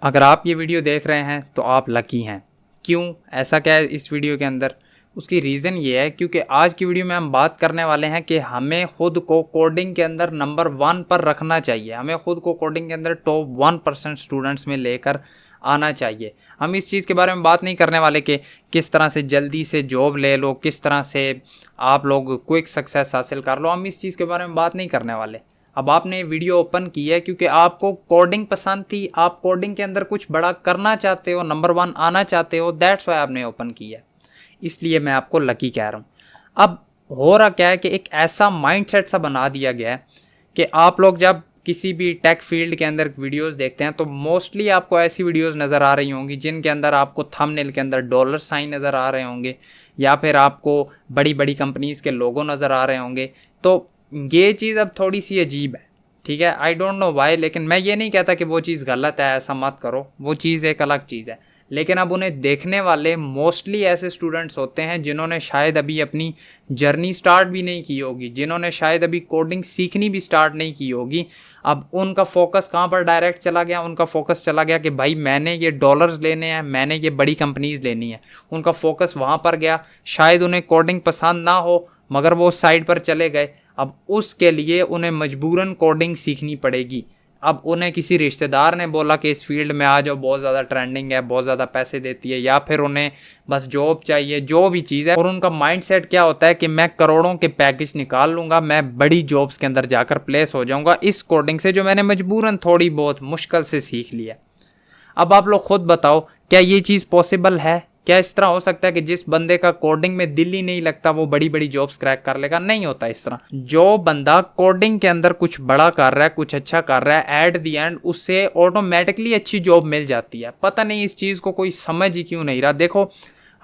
अगर आप ये वीडियो देख रहे हैं तो आप लकी हैं। क्यों? ऐसा क्या है इस वीडियो के अंदर? उसकी रीज़न ये है क्योंकि आज की वीडियो में हम बात करने वाले हैं कि हमें खुद को कोडिंग के अंदर नंबर 1 पर रखना चाहिए। हमें खुद को कोडिंग के अंदर टॉप 1% स्टूडेंट्स में लेकर आना चाहिए। हम इस चीज़ के बारे में बात नहीं करने वाले कि किस तरह से जल्दी से जॉब ले लो, किस तरह से आप लोग क्विक सक्सेस हासिल कर लो। हम इस चीज़ के बारे में बात नहीं करने वाले। अब आपने वीडियो ओपन की है क्योंकि आपको कोडिंग पसंद थी, आप कोडिंग के अंदर कुछ बड़ा करना चाहते हो, नंबर 1 आना चाहते हो, दैट्स वाई आपने ओपन की है। इसलिए मैं आपको लकी कह रहा हूँ। अब हो रहा क्या है कि एक ऐसा माइंडसेट सा बना दिया गया है कि आप लोग जब किसी भी टेक फील्ड के अंदर वीडियोस देखते हैं तो मोस्टली आपको ऐसी वीडियोस नज़र आ रही होंगी जिनके अंदर आपको थंबनेल के अंदर डॉलर साइन नज़र आ रहे होंगे या फिर आपको बड़ी बड़ी कंपनीज़ के लोगो नज़र आ रहे होंगे। तो ये चीज़ अब थोड़ी सी अजीब है, ठीक है। आई डोंट नो वाई, लेकिन मैं ये नहीं कहता कि वो चीज़ गलत है, ऐसा मत करो, वो चीज़ एक अलग चीज़ है। लेकिन अब उन्हें देखने वाले मोस्टली ऐसे स्टूडेंट्स होते हैं जिन्होंने शायद अभी अपनी जर्नी स्टार्ट भी नहीं की होगी, जिन्होंने शायद अभी कोडिंग सीखनी भी स्टार्ट नहीं की होगी। अब उनका फोकस कहाँ पर डायरेक्ट चला गया? उनका फोकस चला गया कि भाई मैंने ये डॉलर्स लेने हैं, मैंने ये बड़ी कंपनीज़ लेनी है। उनका फोकस वहाँ पर गया। शायद उन्हें कोडिंग पसंद ना हो मगर वो उस साइड पर चले गए। अब उसके लिए उन्हें मजबूरन कोडिंग सीखनी पड़ेगी। अब उन्हें किसी रिश्तेदार ने बोला कि इस फील्ड में आ जाओ, बहुत ज़्यादा ट्रेंडिंग है, बहुत ज़्यादा पैसे देती है, या फिर उन्हें बस जॉब चाहिए, जो भी चीज़ है। और उनका माइंडसेट क्या होता है कि मैं करोड़ों के पैकेज निकाल लूँगा, मैं बड़ी जॉब्स के अंदर जाकर प्लेस हो जाऊँगा इस कोडिंग से जो मैंने मजबूरन थोड़ी बहुत मुश्किल से सीख लिया। अब आप लोग खुद बताओ, क्या ये चीज़ पॉसिबल है? क्या इस तरह हो सकता है कि जिस बंदे का कोडिंग में दिल ही नहीं लगता वो बड़ी बड़ी जॉब्स क्रैक कर लेगा? नहीं होता इस तरह। जो बंदा कोडिंग के अंदर कुछ बड़ा कर रहा है, कुछ अच्छा कर रहा है, एट दी एंड उससे ऑटोमेटिकली अच्छी जॉब मिल जाती है। पता नहीं इस चीज़ को कोई समझ ही क्यों नहीं रहा। देखो,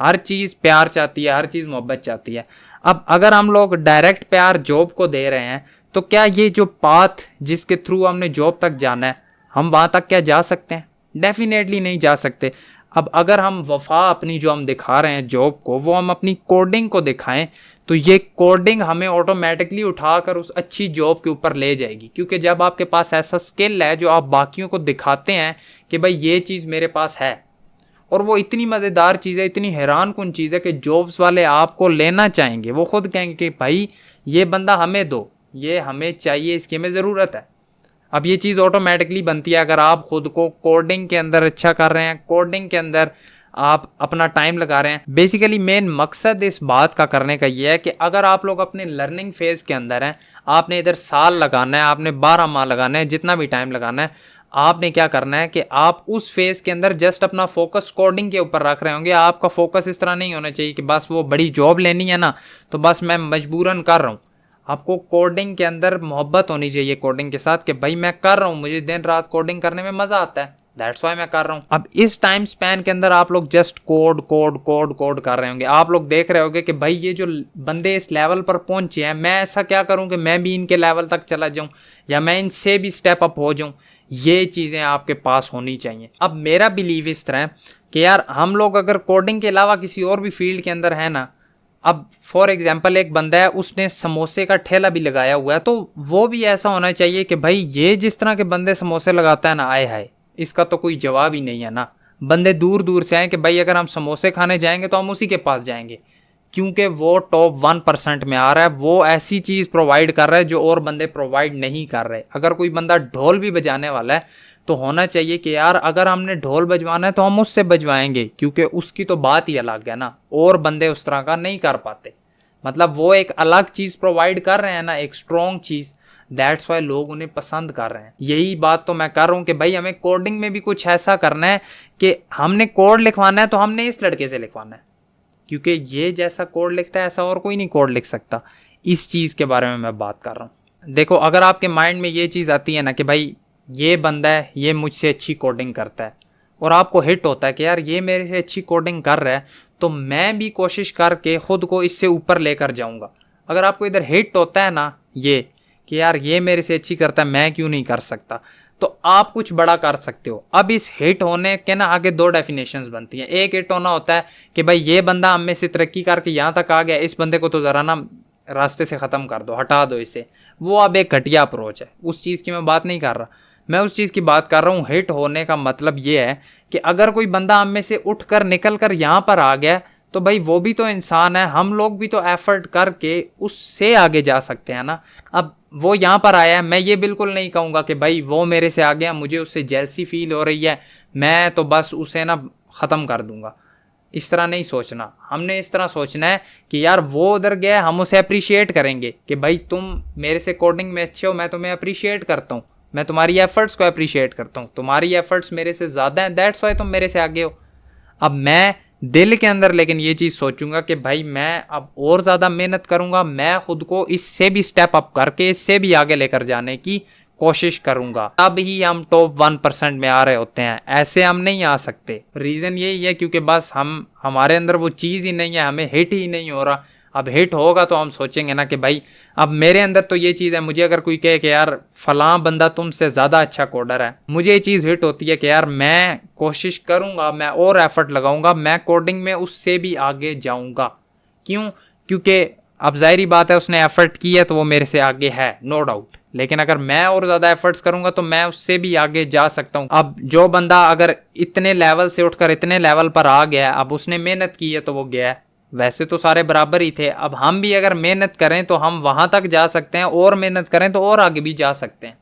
हर चीज़ प्यार चाहती है, हर चीज़ मोहब्बत चाहती है। अब अगर हम लोग डायरेक्ट प्यार जॉब को दे रहे हैं तो क्या ये जो पाथ जिसके थ्रू हमने जॉब तक जाना है, हम वहाँ तक क्या जा सकते हैं? डेफिनेटली नहीं जा सकते। अब अगर हम वफा अपनी जो हम दिखा रहे हैं जॉब को, वो हम अपनी कोडिंग को दिखाएं तो ये कोडिंग हमें ऑटोमेटिकली उठाकर उस अच्छी जॉब के ऊपर ले जाएगी। क्योंकि जब आपके पास ऐसा स्किल है जो आप बाकियों को दिखाते हैं कि भाई ये चीज़ मेरे पास है, और वो इतनी मज़ेदार चीज़ है, इतनी हैरान कुन चीज़ है कि जॉब्स वाले आपको लेना चाहेंगे। वो खुद कहेंगे कि भाई ये बंदा हमें दो, ये हमें चाहिए, इसकी हमें ज़रूरत है। अब ये चीज़ ऑटोमेटिकली बनती है अगर आप खुद को कोडिंग के अंदर अच्छा कर रहे हैं, कोडिंग के अंदर आप अपना टाइम लगा रहे हैं। बेसिकली मेन मकसद इस बात का करने का ये है कि अगर आप लोग अपने लर्निंग फेज़ के अंदर हैं, आपने इधर साल लगाना है, आपने 12 माह लगाना है, जितना भी टाइम लगाना है, आपने क्या करना है कि आप उस फेज़ के अंदर जस्ट अपना फोकस कोडिंग के ऊपर रख रहे होंगे। आपका फोकस इस तरह नहीं होना चाहिए कि बस वो बड़ी जॉब लेनी है ना तो बस मैं मजबूरन कर रहा हूँ। आपको कोडिंग के अंदर मोहब्बत होनी चाहिए कोडिंग के साथ कि भाई मैं कर रहा हूँ, मुझे दिन रात कोडिंग करने में मज़ा आता है, दैट्स वाई मैं कर रहा हूँ। अब इस टाइम स्पैन के अंदर आप लोग just code code code code कर रहे होंगे। आप लोग देख रहे होंगे कि भाई ये जो बंदे इस लेवल पर पहुंचे हैं, मैं ऐसा क्या करूँ कि मैं भी इनके लेवल तक चला जाऊँ या मैं इनसे भी स्टेप अप हो जाऊँ। ये चीज़ें आपके पास होनी चाहिए। अब मेरा बिलीव इस तरह है कि यार हम लोग अगर कोडिंग के अलावा किसी और भी फील्ड के अंदर है ना, अब फॉर एग्जाम्पल एक बंदा है, उसने समोसे का ठेला भी लगाया हुआ है, तो वो भी ऐसा होना चाहिए कि भाई ये जिस तरह के बंदे समोसे लगाता है ना, आए हाय, इसका तो कोई जवाब ही नहीं है ना। बंदे दूर दूर से आए कि भाई अगर हम समोसे खाने जाएंगे तो हम उसी के पास जाएंगे क्योंकि वो टॉप 1% में आ रहा है, वो ऐसी चीज़ प्रोवाइड कर रहा है जो और बंदे प्रोवाइड नहीं कर रहे। अगर कोई बंदा ढोल भी बजाने वाला है तो होना चाहिए कि यार अगर हमने ढोल बजवाना है तो हम उससे बजवाएंगे क्योंकि उसकी तो बात ही अलग है ना, और बंदे उस तरह का नहीं कर पाते। मतलब वो एक अलग चीज़ प्रोवाइड कर रहे हैं ना, एक स्ट्रॉन्ग चीज़, दैट्स वाई लोग उन्हें पसंद कर रहे हैं। यही बात तो मैं कर रहा हूँ कि भाई हमें कोडिंग में भी कुछ ऐसा करना है कि हमने कोड लिखवाना है तो हमने इस लड़के से लिखवाना है क्योंकि ये जैसा कोड लिखता है ऐसा और कोई नहीं कोड लिख सकता। इस चीज़ के बारे में मैं बात कर रहा हूँ। देखो, अगर आपके माइंड में ये चीज़ आती है ना कि भाई ये बंदा है, ये मुझसे अच्छी कोडिंग करता है, और आपको हिट होता है कि यार ये मेरे से अच्छी कोडिंग कर रहा है तो मैं भी कोशिश करके खुद को इससे ऊपर लेकर जाऊंगा। अगर आपको इधर हिट होता है ना ये कि यार ये मेरे से अच्छी करता है, मैं क्यों नहीं कर सकता, तो आप कुछ बड़ा कर सकते हो। अब इस हिट होने के ना आगे दो डेफिनेशंस बनती हैं। एक हिट होना होता है कि भाई ये बंदा हम में से तरक्की करके यहाँ तक आ गया, इस बंदे को तो ज़रा ना रास्ते से ख़त्म कर दो, हटा दो इसे। वो अब एक घटिया अप्रोच है, उस चीज़ की मैं बात नहीं कर रहा। मैं उस चीज़ की बात कर रहा हूँ। हिट होने का मतलब ये है कि अगर कोई बंदा हम में से उठ कर निकल कर यहाँ पर आ गया तो भाई वो भी तो इंसान है, हम लोग भी तो एफर्ट करके उससे आगे जा सकते हैं ना। अब वो यहाँ पर आया है, मैं ये बिल्कुल नहीं कहूँगा कि भाई वो मेरे से आ गया, मुझे उससे जेलसी फील हो रही है, मैं तो बस उसे ना ख़त्म कर दूंगा। इस तरह नहीं सोचना, हमने इस तरह सोचना है कि यार वो उधर गया, हम उसे अप्रिशिएट करेंगे कि भाई तुम मेरे से कोडिंग में अच्छे हो, मैं तुम्हें अप्रिशिएट करता हूँ, मैं तुम्हारी एफर्ट्स को अप्रिशिएट करता हूँ, तुम्हारी एफर्ट्स मेरे से ज़्यादा हैं, दैट्स वाई तुम मेरे से आगे हो। अब मैं दिल के अंदर लेकिन ये चीज़ सोचूंगा कि भाई मैं अब और ज़्यादा मेहनत करूंगा, मैं खुद को इससे भी स्टेप अप करके इससे भी आगे लेकर जाने की कोशिश करूंगा, तब ही हम टॉप 1% में आ रहे होते हैं, ऐसे हम नहीं आ सकते। रीज़न यही है क्योंकि बस हमारे अंदर वो चीज़ ही नहीं है, हमें हिट ही नहीं हो रहा। अब हिट होगा तो हम सोचेंगे ना कि भाई अब मेरे अंदर तो ये चीज़ है, मुझे अगर कोई कहे कि यार फलां बंदा तुमसे ज़्यादा अच्छा कोडर है, मुझे ये चीज़ हिट होती है कि यार मैं कोशिश करूँगा, मैं और एफर्ट लगाऊंगा, मैं कोडिंग में उससे भी आगे जाऊँगा। क्यों? क्योंकि अब जाहिर बात है उसने एफर्ट की है तो वो मेरे से आगे है, नो डाउट, लेकिन अगर मैं और ज़्यादा एफर्ट्स करूंगा तो मैं उससे भी आगे जा सकता हूँ। अब जो बंदा अगर इतने लेवल से उठकर इतने लेवल पर आ गया, अब उसने मेहनत की है तो वो गया है, वैसे तो सारे बराबर ही थे। अब हम भी अगर मेहनत करें तो हम वहां तक जा सकते हैं, और मेहनत करें तो और आगे भी जा सकते हैं।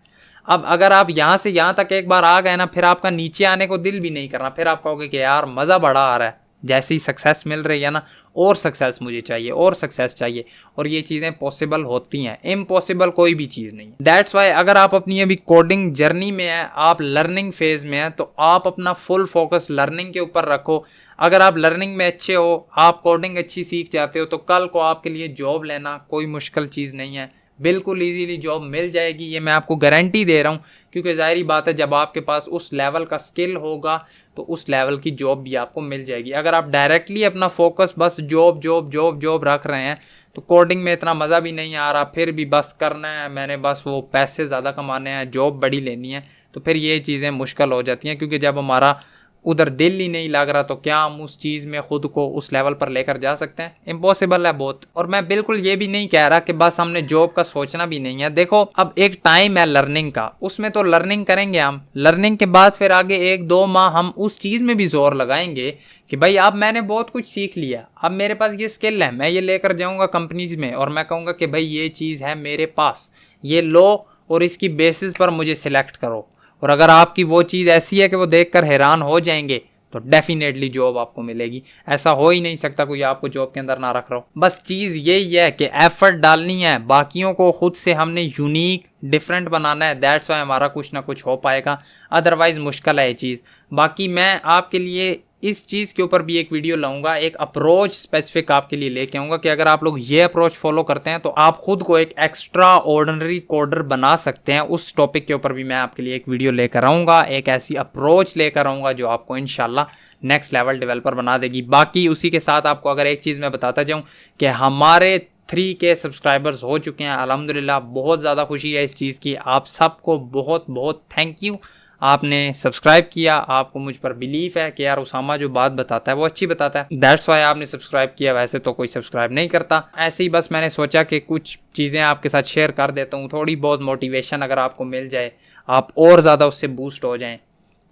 अब अगर आप यहाँ से यहाँ तक एक बार आ गए ना, फिर आपका नीचे आने को दिल भी नहीं करना, फिर आप कहोगे कि यार मज़ा बड़ा आ रहा है, जैसी सक्सेस मिल रही है ना, और सक्सेस मुझे चाहिए, और सक्सेस चाहिए। और ये चीज़ें पॉसिबल होती हैं, इम्पॉसिबल कोई भी चीज़ नहीं। दैट्स वाई अगर आप अपनी अभी कोडिंग जर्नी में हैं, आप लर्निंग फेज में हैं, तो आप अपना फुल फोकस लर्निंग के ऊपर रखो। अगर आप लर्निंग में अच्छे हो, आप कोडिंग अच्छी सीख जाते हो, तो कल को आपके लिए जॉब लेना कोई मुश्किल चीज़ नहीं है, बिल्कुल इजीली जॉब मिल जाएगी, ये मैं आपको गारंटी दे रहा हूँ। क्योंकि जाहिर बात है जब आपके पास उस लेवल का स्किल होगा तो उस लेवल की जॉब भी आपको मिल जाएगी। अगर आप डायरेक्टली अपना फोकस बस जॉब जॉब जॉब जॉब रख रहे हैं तो कोडिंग में इतना मज़ा भी नहीं आ रहा, फिर भी बस करना है, मैंने बस वो पैसे ज़्यादा कमाने हैं, जॉब बड़ी लेनी है, तो फिर ये चीज़ें मुश्किल हो जाती हैं। क्योंकि जब हमारा उधर दिल ही नहीं लग रहा तो क्या हम उस चीज़ में खुद को उस लेवल पर लेकर जा सकते हैं? इम्पॉसिबल है बहुत। और मैं बिल्कुल ये भी नहीं कह रहा कि बस हमने जॉब का सोचना भी नहीं है। देखो अब एक टाइम है लर्निंग का, उसमें तो लर्निंग करेंगे हम, लर्निंग के बाद फिर आगे 1-2 माह हम उस चीज़ में भी जोर लगाएंगे कि भाई अब मैंने बहुत कुछ सीख लिया, अब मेरे पास ये स्किल है, मैं ये लेकर जाऊँगा कंपनीज में और मैं कहूँगा कि भाई ये चीज़ है मेरे पास, ये लो और इसकी बेसिस पर मुझे सिलेक्ट करो। और अगर आपकी वो चीज़ ऐसी है कि वो देखकर हैरान हो जाएंगे तो डेफिनेटली जॉब आपको मिलेगी। ऐसा हो ही नहीं सकता कोई आपको जॉब के अंदर ना रख रहा हो। बस चीज़ यही है कि एफर्ट डालनी है, बाकियों को खुद से हमने यूनिक डिफरेंट बनाना है, दैट्स वाई हमारा कुछ ना कुछ हो पाएगा, अदरवाइज मुश्किल है ये चीज़। बाकी मैं आपके लिए इस चीज़ के ऊपर भी एक वीडियो लाऊंगा, एक अप्रोच स्पेसिफिक आपके लिए लेके आऊँगा कि अगर आप लोग ये अप्रोच फॉलो करते हैं तो आप खुद को एक एक्स्ट्रा ऑर्डिनरी कोडर बना सकते हैं। उस टॉपिक के ऊपर भी मैं आपके लिए एक वीडियो लेकर आऊँगा, एक ऐसी अप्रोच लेकर आऊँगा जो आपको इंशाल्लाह नेक्स्ट लेवल डेवलपर बना देगी। बाकी उसी के साथ आपको अगर एक चीज़ मैं बताता जाऊँ कि हमारे 3K सब्सक्राइबर्स हो चुके हैं अल्हम्दुलिल्लाह, बहुत ज़्यादा खुशी है इस चीज़ की। आप सबको बहुत बहुत थैंक यू, आपने सब्सक्राइब किया, आपको मुझ पर बिलीफ है कि यार उसामा जो बात बताता है वो अच्छी बताता है, दैट्स वाई आपने सब्सक्राइब किया। वैसे तो कोई सब्सक्राइब नहीं करता, ऐसे ही बस मैंने सोचा कि कुछ चीज़ें आपके साथ शेयर कर देता हूँ, थोड़ी बहुत मोटिवेशन अगर आपको मिल जाए, आप और ज़्यादा उससे बूस्ट हो जाएँ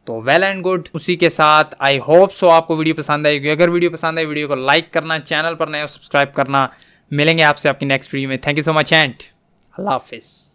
तो वेल एंड गुड। उसी के साथ आई होप सो आपको वीडियो पसंद आएगी। अगर वीडियो पसंद आए वीडियो को लाइक करना, चैनल पर नए हो सब्सक्राइब करना। मिलेंगे आपसे आपकी नेक्स्ट वीडियो में। Thank you so much and अल्लाह हाफिज़।